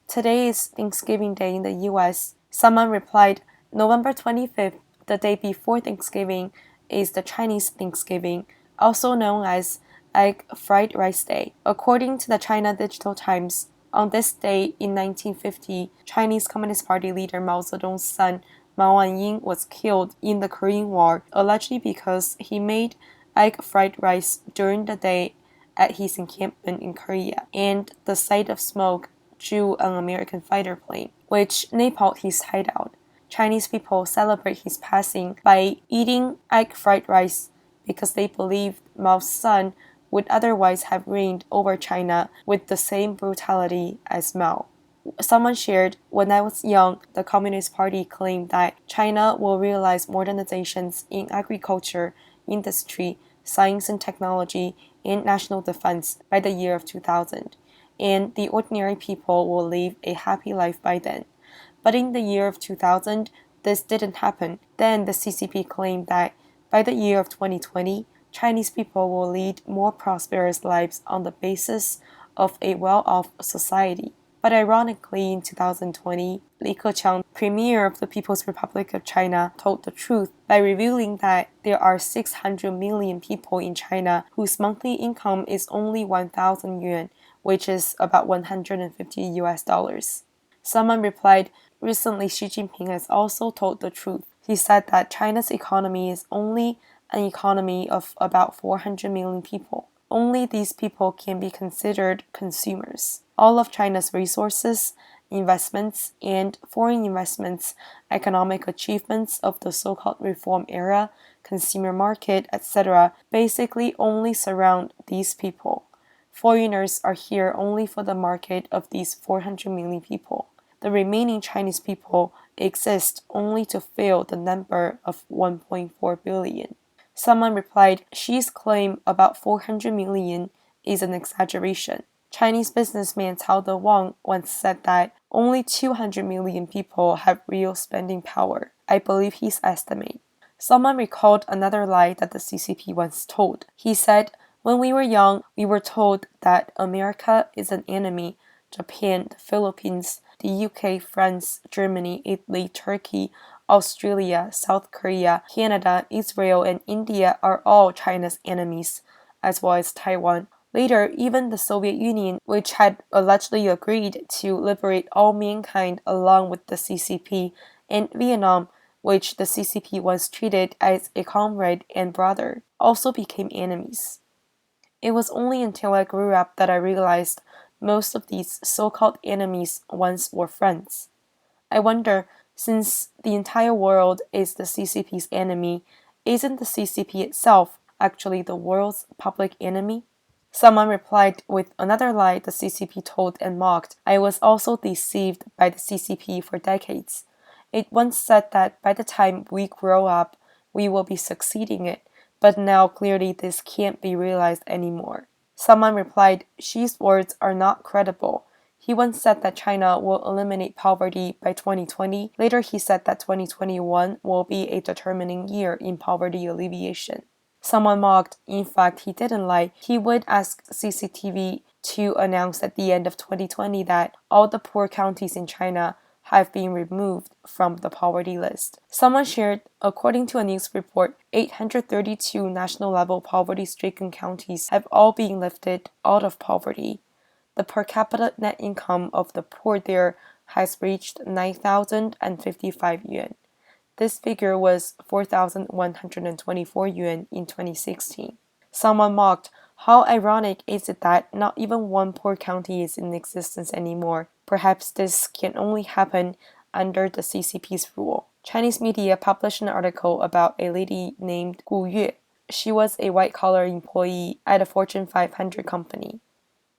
Today is Thanksgiving Day in the US. Someone replied, November 25th, the day before Thanksgiving, is the Chinese Thanksgiving, also known as Egg Fried Rice Day. According to the China Digital Times, on this day in 1950, Chinese Communist Party leader Mao Zedong's son Mao Anying was killed in the Korean War, allegedly because he made egg fried rice during the day at his encampment in Korea, and the sight of smoke drew an American fighter plane, which napalmed his hideout. Chinese people celebrate his passing by eating egg fried rice because they believed Mao's son would otherwise have reigned over China with the same brutality as Mao. Someone shared, when I was young, the Communist Party claimed that China will realize modernizations in agriculture, industry, science and technology, and national defense by the year of 2000, and the ordinary people will live a happy life by then. But in the year of 2000, this didn't happen. Then the CCP claimed that by the year of 2020, Chinese people will lead more prosperous lives on the basis of a well-off society. But ironically, in 2020, Li Keqiang, premier of the People's Republic of China, told the truth by revealing that there are 600 million people in China whose monthly income is only 1,000 yuan, which is about $150. Someone replied, recently Xi Jinping has also told the truth. He said that China's economy is only an economy of about 400 million people. Only these people can be considered consumers. All of China's resources, investments, and foreign investments, economic achievements of the so-called reform era, consumer market, etc., basically only surround these people. Foreigners are here only for the market of these 400 million people. The remaining Chinese people exist only to fill the number of 1.4 billion. Someone replied, Xi's claim about 400 million is an exaggeration. Chinese businessman Cao De-Wang once said that only 200 million people have real spending power. I believe his estimate. Someone recalled another lie that the CCP once told. He said, when we were young, we were told that America is an enemy, Japan, the Philippines, the UK, France, Germany, Italy, Turkey, Australia, South Korea, Canada, Israel, and India are all China's enemies, as well as Taiwan. Later, even the Soviet Union, which had allegedly agreed to liberate all mankind along with the CCP, and Vietnam, which the CCP once treated as a comrade and brother, also became enemies. It was only until I grew up that I realized most of these so-called enemies once were friends. I wonder, since the entire world is the CCP's enemy, isn't the CCP itself actually the world's public enemy? Someone replied with another lie the CCP told and mocked. I was also deceived by the CCP for decades. It once said that by the time we grow up, we will be succeeding it, but now clearly this can't be realized anymore. Someone replied, Xi's words are not credible. He once said that China will eliminate poverty by 2020. Later he said that 2021 will be a determining year in poverty alleviation. Someone mocked, in fact he didn't lie. He would ask CCTV to announce at the end of 2020 that all the poor counties in China have been removed from the poverty list. Someone shared, according to a news report, 832 national-level poverty-stricken counties have all been lifted out of poverty. The per capita net income of the poor there has reached 9,055 yuan. This figure was 4,124 yuan in 2016. Someone mocked, how ironic is it that not even one poor county is in existence anymore? Perhaps this can only happen under the CCP's rule. Chinese media published an article about a lady named Gu Yue. She was a white-collar employee at a Fortune 500 company.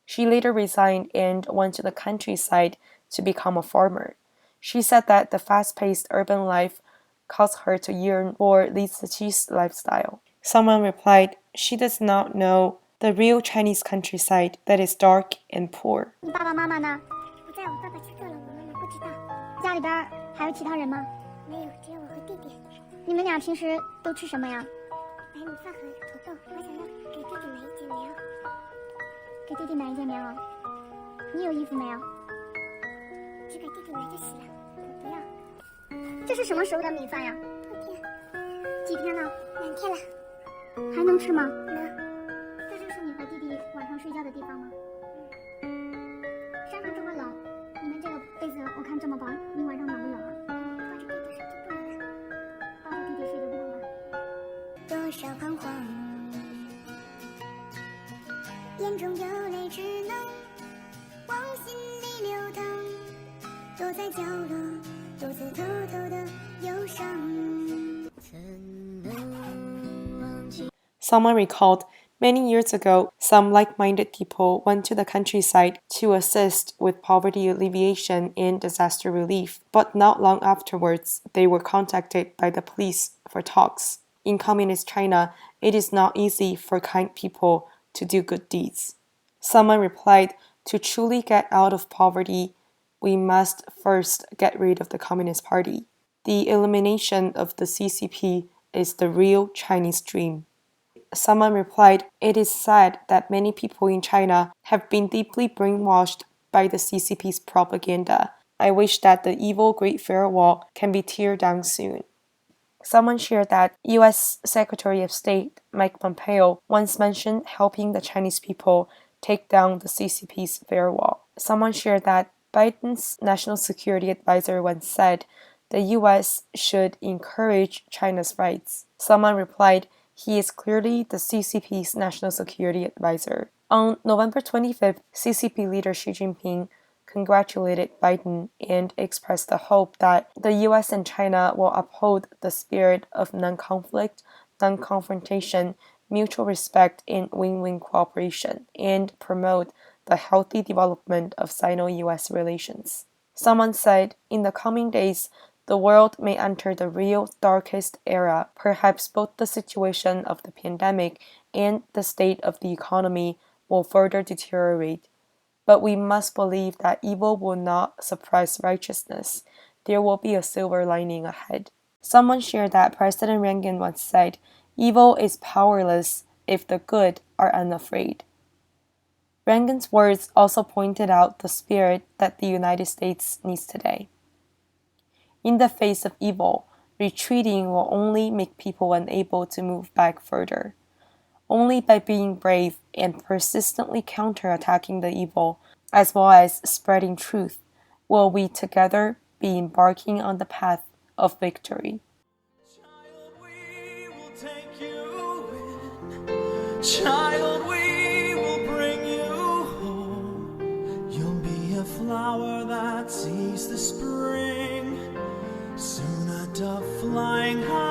She later resigned and went to the countryside to become a farmer. She said that the fast-paced urban life caused her to yearn for Li Ziqi's lifestyle. Someone replied, she does not know the real Chinese countryside that is dark and poor. 你爸爸妈妈呢？不在，我爸爸去做了，我妈妈不知道。家里边还有其他人吗？没有，只有我和弟弟。你们俩平时都吃什么呀？白米饭和土豆。我想要给弟弟买一件棉袄。给弟弟买一件棉袄。你有衣服没有？只给弟弟买就洗了，我不要。这是什么时候的米饭呀？昨天。几天了？2天了。还能吃吗？能。这就是你和弟弟晚上睡觉的地方吗？山上这么冷，你们这个被子我看这么薄，你晚上冷不冷啊？抱着弟弟睡就不冷了。抱着弟弟睡就不冷了。多少彷徨，眼中有泪只能往心里流淌，躲在角落，独自偷偷的忧伤。Someone recalled, many years ago, some like-minded people went to the countryside to assist with poverty alleviation and disaster relief, but not long afterwards, they were contacted by the police for talks. In communist China, it is not easy for kind people to do good deeds. Someone replied, to truly get out of poverty, we must first get rid of the Communist Party. The elimination of the CCP is the real Chinese dream. Someone replied, it is sad that many people in China have been deeply brainwashed by the CCP's propaganda. I wish that the evil Great Firewall can be teared down soon. Someone shared that U.S. Secretary of State Mike Pompeo once mentioned helping the Chinese people take down the CCP's firewall. Someone shared that Biden's national security advisor once said the U.S. should encourage China's rights. Someone replied, he is clearly the CCP's national security advisor. On November 25th, CCP leader Xi Jinping congratulated Biden and expressed the hope that the US and China will uphold the spirit of non-conflict, non-confrontation, mutual respect, and win-win cooperation, and promote the healthy development of Sino-US relations. Someone said, in the coming days, the world may enter the real darkest era. Perhaps both the situation of the pandemic and the state of the economy will further deteriorate. But we must believe that evil will not suppress righteousness. There will be a silver lining ahead. Someone shared that President Reagan once said, evil is powerless if the good are unafraid. Reagan's words also pointed out the spirit that the United States needs today. In the face of evil, retreating will only make people unable to move back further. Only by being brave and persistently counterattacking the evil, as well as spreading truth, will we together be embarking on the path of victory. Child, we will take you in. Child, we will bring you home. You'll be a flower that sees the spring. Soon a dove flying high